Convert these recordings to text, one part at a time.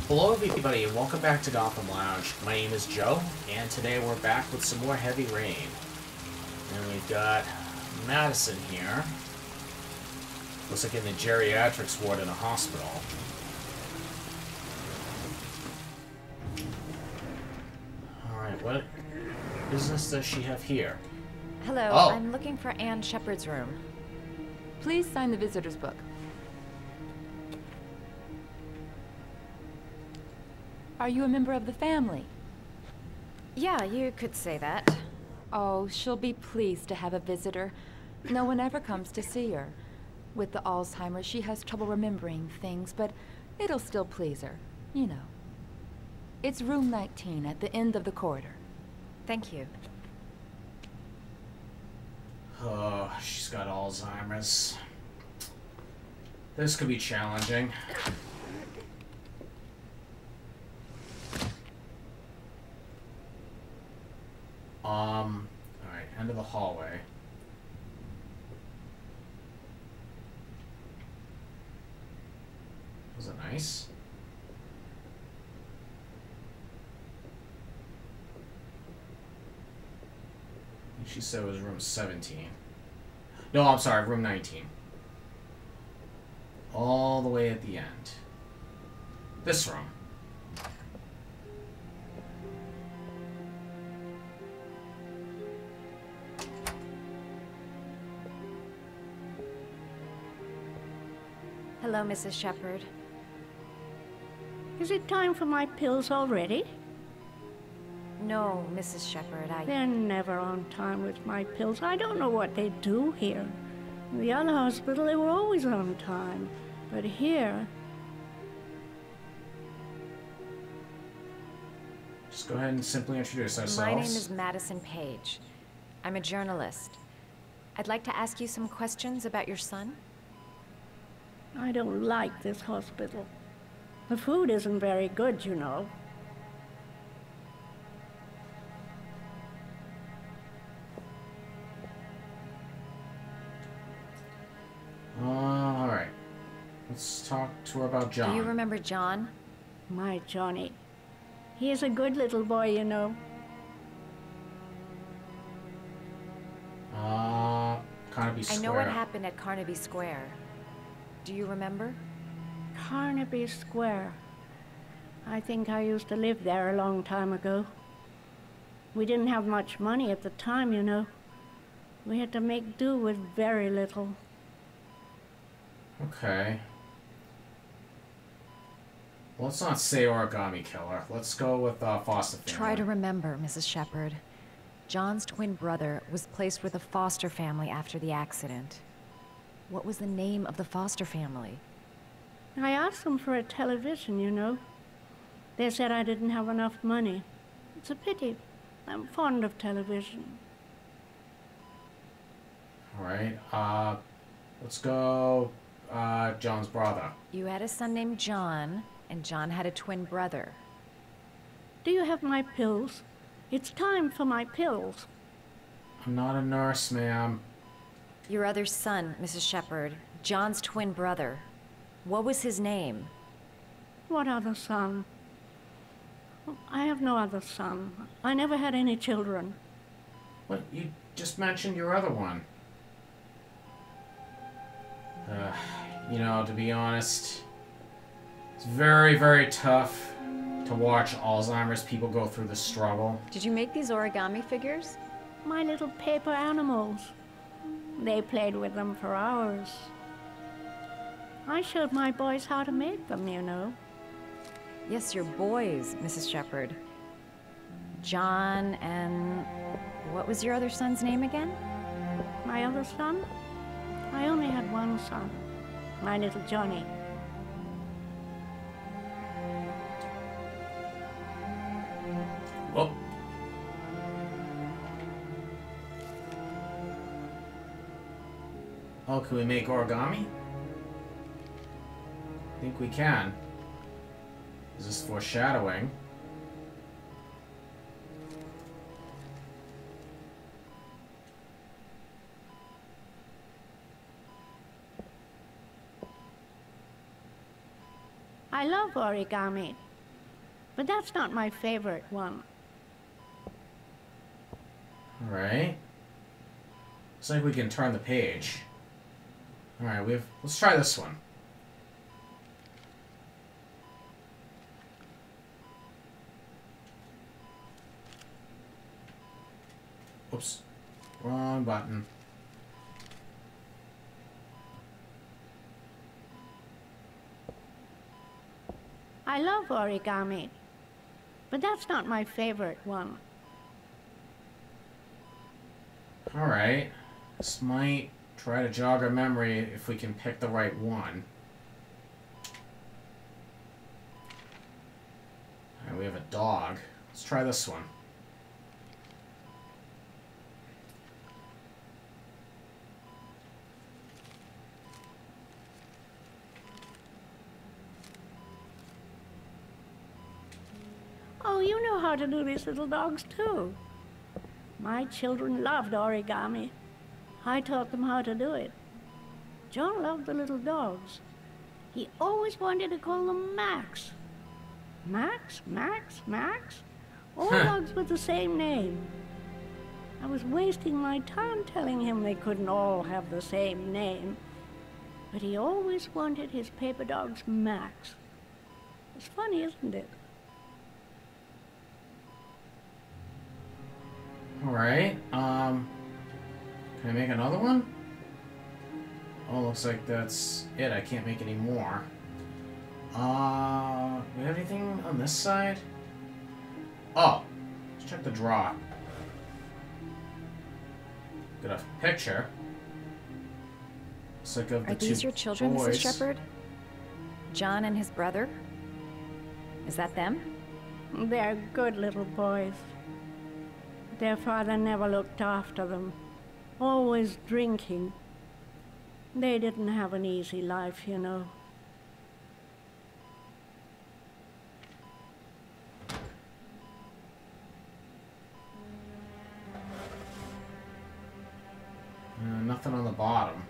Hello everybody and welcome back to Gotham Lounge. My name is Joe, and today we're back with some more Heavy Rain. And we've got Madison here. Looks like in the geriatrics ward in a hospital. Alright, what business does she have here? Hello, Oh. I'm looking for Ann Sheppard's room. Please sign the visitor's book. Are you a member of the family? Yeah, you could say that. Oh, she'll be pleased to have a visitor. No one ever comes to see her. With the Alzheimer's, she has trouble remembering things, but it'll still please her, you know. It's room 19 at the end of the corridor. Thank you. Oh, she's got Alzheimer's. This could be challenging. Alright, end of the hallway. Was it nice? I think she said it was room 17. No, I'm sorry, room 19. All the way at the end. This room. Hello, Mrs. Sheppard. Is it time for my pills already? No, Mrs. Sheppard, They're never on time with my pills. I don't know what they do here. In the other hospital, they were always on time. But here, Just go ahead and simply introduce ourselves. My name is Madison Page. I'm a journalist. I'd like to ask you some questions about your son. I don't like this hospital. The food isn't very good, you know. Alright. Let's talk to her about John. Do you remember John? My Johnny. He is a good little boy, you know. Carnaby Square. I know what happened at Carnaby Square. Do you remember? Carnaby Square. I think I used to live there a long time ago. We didn't have much money at the time, you know. We had to make do with very little. Okay. Well, let's not say Origami Killer. Let's go with foster family. Try to remember, Mrs. Sheppard. John's twin brother was placed with a foster family after the accident. What was the name of the foster family? I asked them for a television, you know. They said I didn't have enough money. It's a pity. I'm fond of television. Alright, let's go, John's brother. You had a son named John, and John had a twin brother. Do you have my pills? It's time for my pills. I'm not a nurse, ma'am. Your other son, Mrs. Sheppard, John's twin brother. What was his name? What other son? I have no other son. I never had any children. What? You just mentioned your other one. You know, to be honest, it's very, very tough to watch Alzheimer's people go through the struggle. Did you make these origami figures? My little paper animals. They played with them for hours. I showed my boys how to make them, you know. Yes, your boys, Mrs. Sheppard. John and... what was your other son's name again? My other son? I only had one son. My little Johnny. Well. Oh, can we make origami? I think we can. Is this foreshadowing? I love origami. but that's not my favorite one. Alright. Looks like we can turn the page. Alright, let's try this one. Oops. Wrong button. I love origami, but that's not my favorite one. Alright. This might try to jog our memory if we can pick the right one. Alright, we have a dog. Let's try this one. Oh, you know how to do these little dogs too. My children loved origami. I taught them how to do it. John loved the little dogs. He always wanted to call them Max. Max, Max, Max. All dogs with the same name. I was wasting my time telling him they couldn't all have the same name. But he always wanted his paper dogs Max. It's funny, isn't it? Alright, can I make another one? Oh, looks like that's it. I can't make any more. Do we have anything on this side? Oh, let's check the draw. Got a picture. Looks like of the Are these two your children, boys. Mrs. Sheppard? John and his brother? Is that them? They're good little boys. Their father never looked after them, always drinking. They didn't have an easy life, you know. Nothing on the bottom.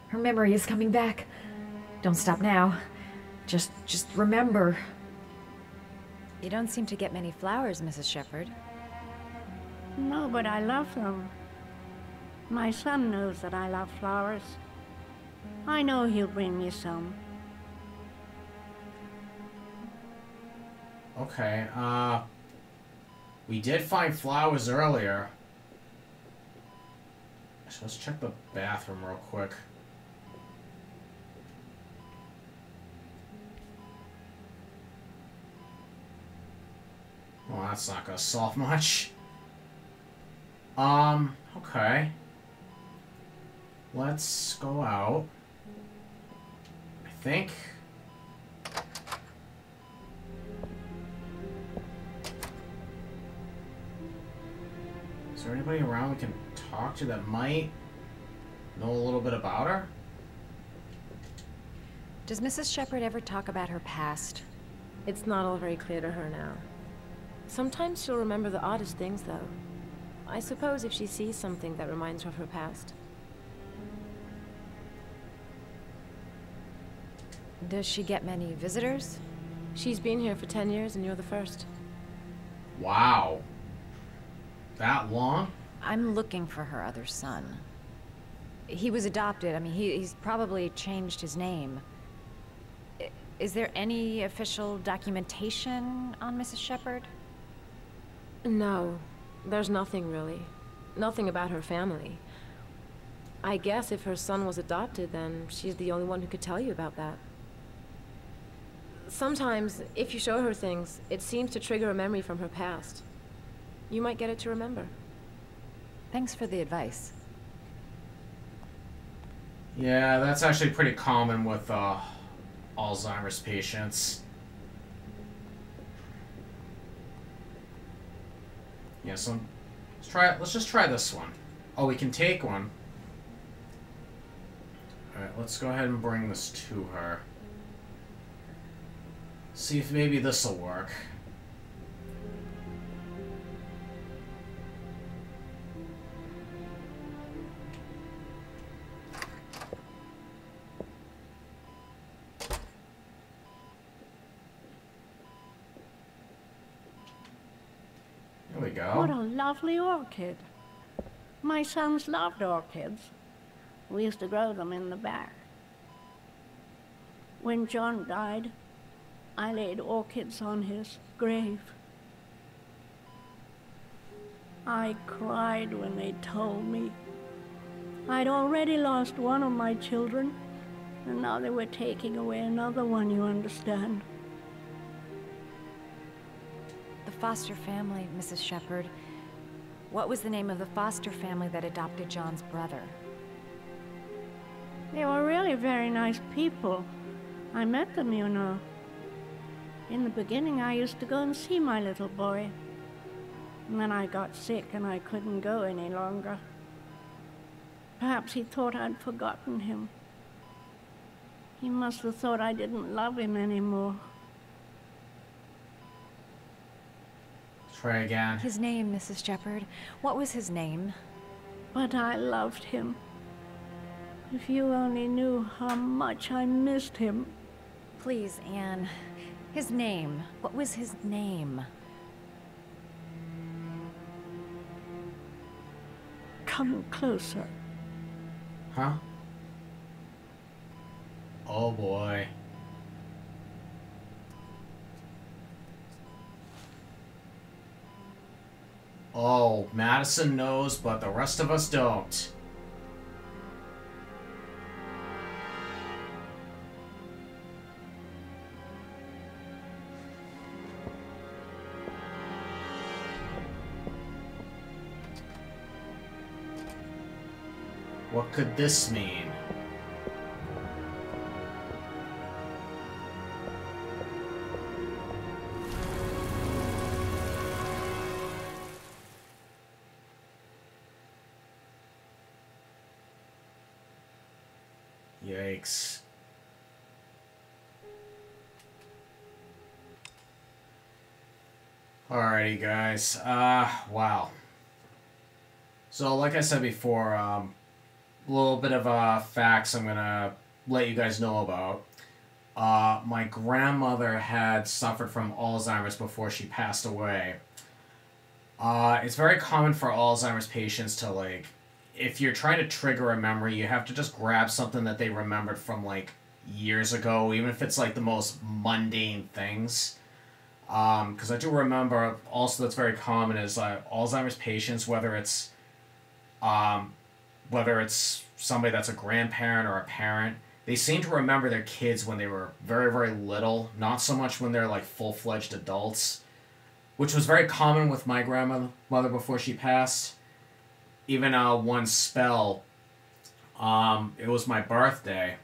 Her memory is coming back. Don't stop now. Just remember. You don't seem to get many flowers, Mrs. Sheppard. No, but I love them. My son knows that I love flowers. I know he'll bring me some. Okay, we did find flowers earlier. So let's check the bathroom real quick. Well, that's not gonna solve much. Okay. Let's go out. I think. Is there anybody around we can talk to that might know a little bit about her? Does Mrs. Sheppard ever talk about her past? It's not all very clear to her now. Sometimes she'll remember the oddest things, though. I suppose if she sees something that reminds her of her past. Does she get many visitors? She's been here for 10 years and you're the first. Wow. That long? I'm looking for her other son. He was adopted. I mean, he's probably changed his name. Is there any official documentation on Mrs. Sheppard? No, there's nothing really. Nothing about her family. I guess if her son was adopted, then she's the only one who could tell you about that. Sometimes, if you show her things, it seems to trigger a memory from her past. You might get it to remember. Thanks for the advice. Yeah, that's actually pretty common with Alzheimer's patients. Yeah, so let's just try this one. Oh, we can take one. Alright, let's go ahead and bring this to her. See if maybe this'll work. go. What a lovely orchid. My sons loved orchids. We used to grow them in the back. When John died, I laid orchids on his grave. I cried when they told me I'd already lost one of my children, and now they were taking away another one, you understand. The foster family, Mrs. Sheppard. What was the name of the foster family that adopted John's brother? They were really very nice people. I met them, you know. In the beginning, I used to go and see my little boy. And then I got sick and I couldn't go any longer. Perhaps he thought I'd forgotten him. He must have thought I didn't love him anymore. Try again. His name, Mrs. Sheppard. What was his name? But I loved him. If you only knew how much I missed him. Please, Anne. His name. What was his name? Come closer. Huh? Oh boy. Oh, Madison knows, but the rest of us don't. What could this mean? Yikes. Alrighty, guys. Wow. So, like I said before, a little bit of facts I'm gonna let you guys know about. My grandmother had suffered from Alzheimer's before she passed away. It's very common for Alzheimer's patients to, like, if you're trying to trigger a memory, you have to just grab something that they remembered from, like, years ago, even if it's, like, the most mundane things. Because I do remember, also that's very common, is Alzheimer's patients, whether it's somebody that's a grandparent or a parent, they seem to remember their kids when they were very, very little, not so much when they're, like, full-fledged adults, which was very common with my grandmother before she passed. Even one spell, it was my birthday.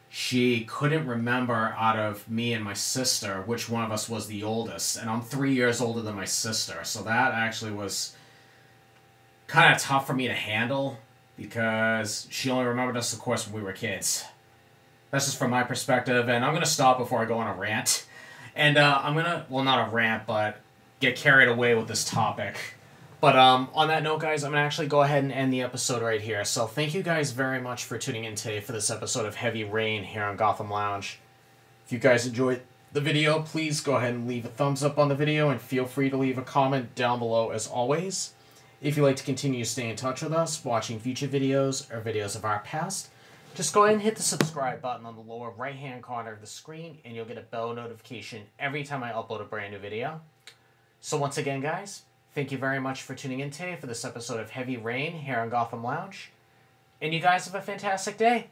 She couldn't remember out of me and my sister which one of us was the oldest, and I'm 3 years older than my sister, so that actually was kind of tough for me to handle, because she only remembered us, of course, when we were kids. That's just from my perspective, and I'm going to stop before I go on a rant. And I'm going to, well, not a rant, but get carried away with this topic. But on that note, guys, I'm going to actually go ahead and end the episode right here. So thank you guys very much for tuning in today for this episode of Heavy Rain here on Gotham Lounge. If you guys enjoyed the video, please go ahead and leave a thumbs up on the video, and feel free to leave a comment down below as always. If you'd like to continue to stay in touch with us, watching future videos or videos of our past, just go ahead and hit the subscribe button on the lower right-hand corner of the screen, and you'll get a bell notification every time I upload a brand new video. So once again, guys, thank you very much for tuning in today for this episode of Heavy Rain here on Gotham Lounge. And you guys have a fantastic day.